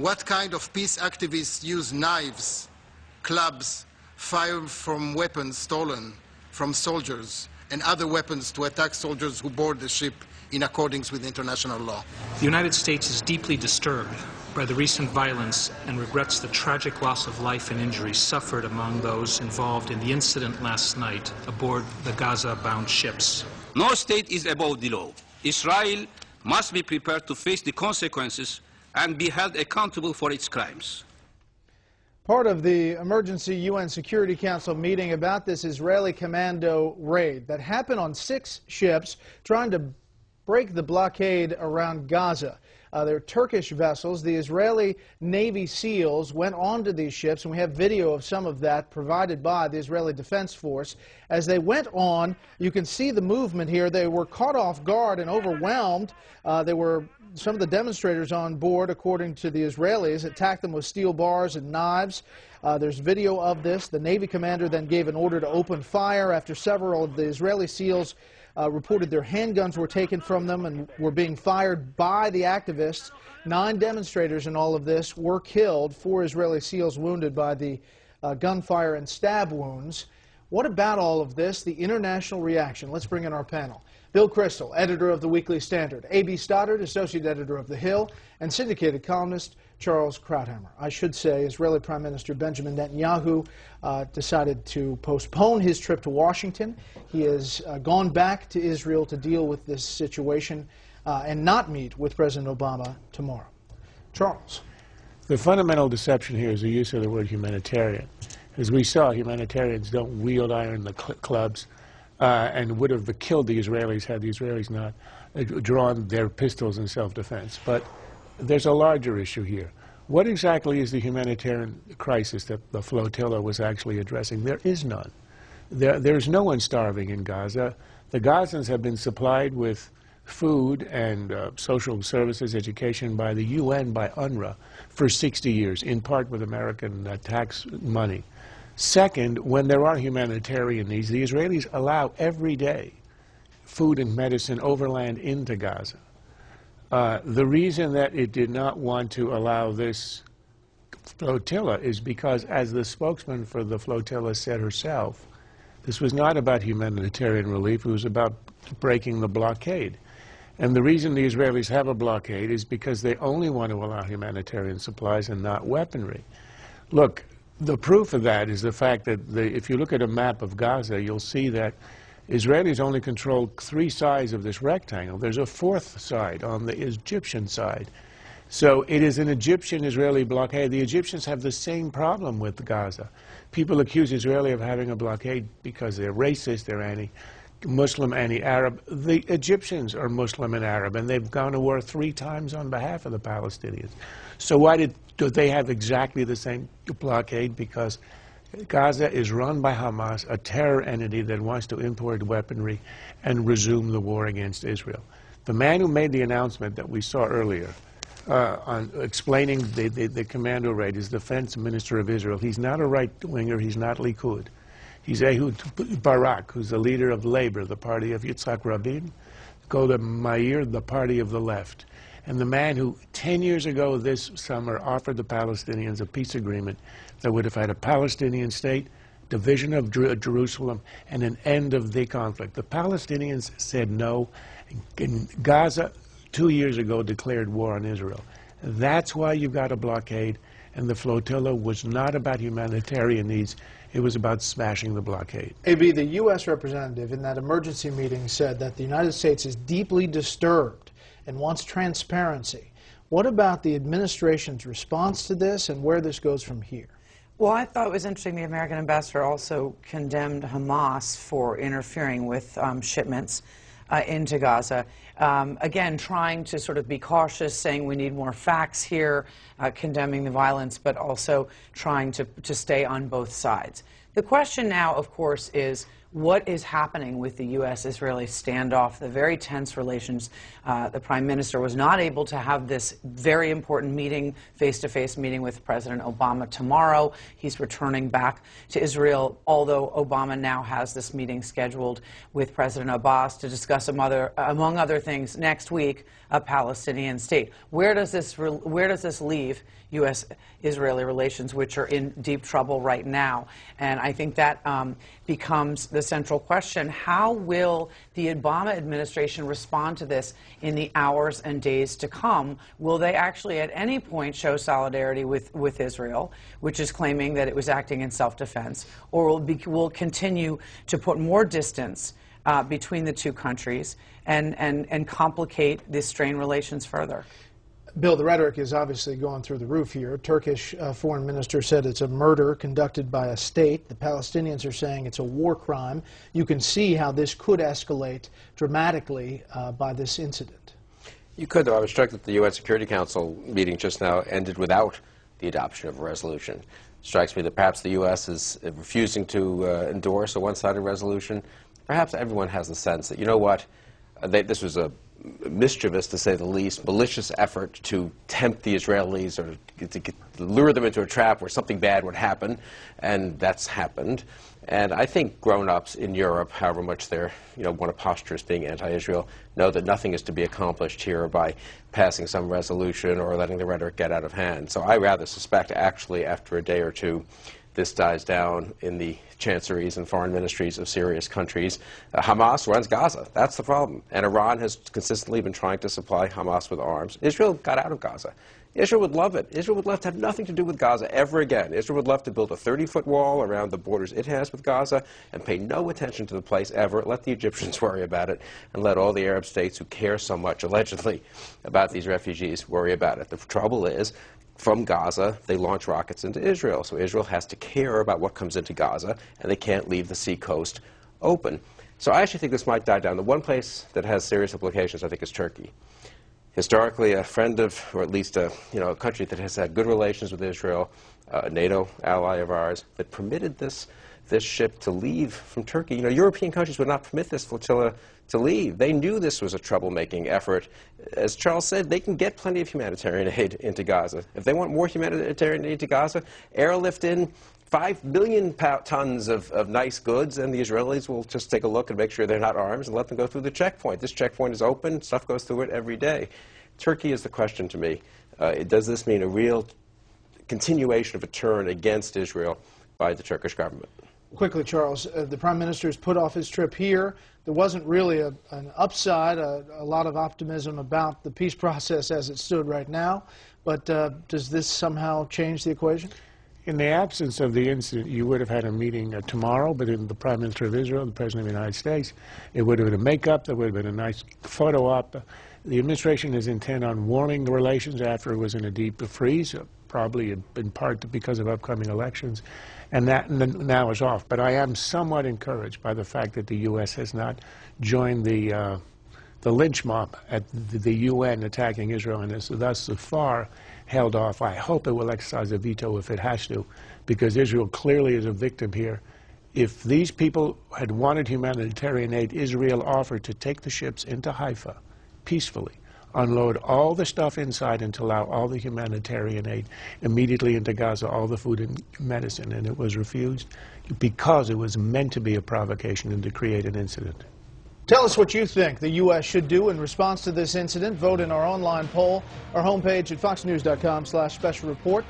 What kind of peace activists use knives, clubs, fire from weapons stolen from soldiers, and other weapons to attack soldiers who board the ship in accordance with international law? The United States is deeply disturbed by the recent violence and regrets the tragic loss of life and injuries suffered among those involved in the incident last night aboard the Gaza-bound ships. No state is above the law. Israel must be prepared to face the consequences and be held accountable for its crimes. Part of the emergency UN Security Council meeting about this Israeli commando raid that happened on 6 ships trying to break the blockade around Gaza. They're Turkish vessels. The Israeli Navy SEALs went onto these ships, and we have video of some of that provided by the Israeli Defense Force. As they went on, you can see the movement here. They were caught off guard and overwhelmed. Some of the demonstrators on board, according to the Israelis, attacked them with steel bars and knives. There's video of this. The Navy commander then gave an order to open fire after several of the Israeli SEALs reported their handguns were taken from them and were being fired by the activists. 9 demonstrators in all of this were killed, 4 Israeli SEALs wounded by the gunfire and stab wounds. What about all of this, the international reaction? Let's bring in our panel. Bill Kristol, editor of the Weekly Standard, A.B. Stoddard, associate editor of The Hill, and syndicated columnist Charles Krauthammer. I should say Israeli Prime Minister Benjamin Netanyahu decided to postpone his trip to Washington. He has gone back to Israel to deal with this situation and not meet with President Obama tomorrow. Charles. The fundamental deception here is the use of the word humanitarian. As we saw, humanitarians don't wield iron clubs and would have killed the Israelis had the Israelis not drawn their pistols in self-defense. But there's a larger issue here. What exactly is the humanitarian crisis that the flotilla was actually addressing? There is none. There's no one starving in Gaza. The Gazans have been supplied with food and social services, education by the UN, by UNRWA, for 60 years, in part with American tax money. Second, when there are humanitarian needs, the Israelis allow every day food and medicine overland into Gaza. The reason that it did not want to allow this flotilla is because, as the spokesman for the flotilla said herself, this was not about humanitarian relief, it was about breaking the blockade. And the reason the Israelis have a blockade is because they only want to allow humanitarian supplies and not weaponry. Look, the proof of that is the fact that if you look at a map of Gaza, you'll see that Israelis only control 3 sides of this rectangle. There's a 4th side on the Egyptian side. So it is an Egyptian-Israeli blockade. The Egyptians have the same problem with Gaza. People accuse Israeli of having a blockade because they're racist, they're anti-Muslim, anti-Arab. The Egyptians are Muslim and Arab, and they've gone to war 3 times on behalf of the Palestinians. So why do they have exactly the same blockade? Because Gaza is run by Hamas, a terror entity that wants to import weaponry and resume the war against Israel. The man who made the announcement that we saw earlier on explaining the commando raid is the defense minister of Israel. He's not a right-winger. He's not Likud. He's Ehud Barak, who's the leader of Labor, the party of Yitzhak Rabin, Golda Meir, the party of the left. And the man who 10 years ago this summer offered the Palestinians a peace agreement that would have had a Palestinian state, division of Jerusalem, and an end of the conflict. The Palestinians said no. Gaza 2 years ago declared war on Israel. That's why you've got a blockade, and the flotilla was not about humanitarian needs. It was about smashing the blockade. A.B., the U.S. representative in that emergency meeting said that the United States is deeply disturbed and wants transparency. What about the administration's response to this and where this goes from here? Well, I thought it was interesting the American ambassador also condemned Hamas for interfering with shipments into Gaza. Again, trying to sort of be cautious, saying we need more facts here, condemning the violence, but also trying to stay on both sides. The question now, of course, is what is happening with the U.S.-Israeli standoff, the very tense relations. The Prime Minister was not able to have this very important meeting, face-to-face meeting with President Obama tomorrow. He's returning back to Israel, although Obama now has this meeting scheduled with President Abbas to discuss, among other things, next week, a Palestinian state. Where does this leave U.S.-Israeli relations, which are in deep trouble right now? And I think that becomes the central question. How will the Obama administration respond to this in the hours and days to come? Will they actually at any point show solidarity with Israel, which is claiming that it was acting in self-defense, or will continue to put more distance between the two countries and complicate the strained relations further? Bill, the rhetoric is obviously going through the roof here. Turkish foreign minister said it's a murder conducted by a state. The Palestinians are saying it's a war crime. You can see how this could escalate dramatically by this incident. You could, though. I was struck that the UN Security Council meeting just now ended without the adoption of a resolution. It strikes me that perhaps the U.S. is refusing to endorse a one-sided resolution. Perhaps everyone has the sense that, you know what, this was a mischievous, to say the least, malicious effort to tempt the Israelis or to lure them into a trap where something bad would happen, and that's happened. And I think grown-ups in Europe, however much they're, want to posture as being anti-Israel, know that nothing is to be accomplished here by passing some resolution or letting the rhetoric get out of hand. So I rather suspect, actually, after a day or two, this dies down in the chancelleries and foreign ministries of serious countries. Hamas runs Gaza. That's the problem. And Iran has consistently been trying to supply Hamas with arms. Israel got out of Gaza. Israel would love it. Israel would love to have nothing to do with Gaza ever again. Israel would love to build a 30-foot wall around the borders it has with Gaza and pay no attention to the place ever. Let the Egyptians worry about it, and let all the Arab states who care so much, allegedly, about these refugees worry about it. The trouble is, from Gaza, they launch rockets into Israel. So Israel has to care about what comes into Gaza, and they can't leave the seacoast open. So I actually think this might die down. The one place that has serious implications, I think, is Turkey. Historically, a friend of, or at least a country that has had good relations with Israel, a NATO ally of ours, that permitted this ship to leave from Turkey. European countries would not permit this flotilla to leave. They knew this was a troublemaking effort. As Charles said, they can get plenty of humanitarian aid into Gaza. If they want more humanitarian aid to Gaza, airlift in 5 million tons of nice goods, and the Israelis will just take a look and make sure they're not arms and let them go through the checkpoint. This checkpoint is open. Stuff goes through it every day. Turkey is the question to me. Does this mean a real continuation of a turn against Israel by the Turkish government? Quickly, Charles, the Prime Minister's put off his trip here. There wasn't really an upside, a lot of optimism about the peace process as it stood right now. But does this somehow change the equation? In the absence of the incident, you would have had a meeting tomorrow between the Prime Minister of Israel and the President of the United States. It would have been a make-up. There would have been a nice photo op. The administration is intent on warming the relations after it was in a deep freeze, probably in part because of upcoming elections, and that now is off. But I am somewhat encouraged by the fact that the U.S. has not joined the lynch mob at the UN attacking Israel, and is thus so far held off. I hope it will exercise a veto if it has to, because Israel clearly is a victim here. If these people had wanted humanitarian aid, Israel offered to take the ships into Haifa peacefully, unload all the stuff inside and to allow all the humanitarian aid immediately into Gaza, all the food and medicine, and it was refused because it was meant to be a provocation and to create an incident. Tell us what you think the U.S. should do in response to this incident. Vote in our online poll, our homepage at foxnews.com/special report.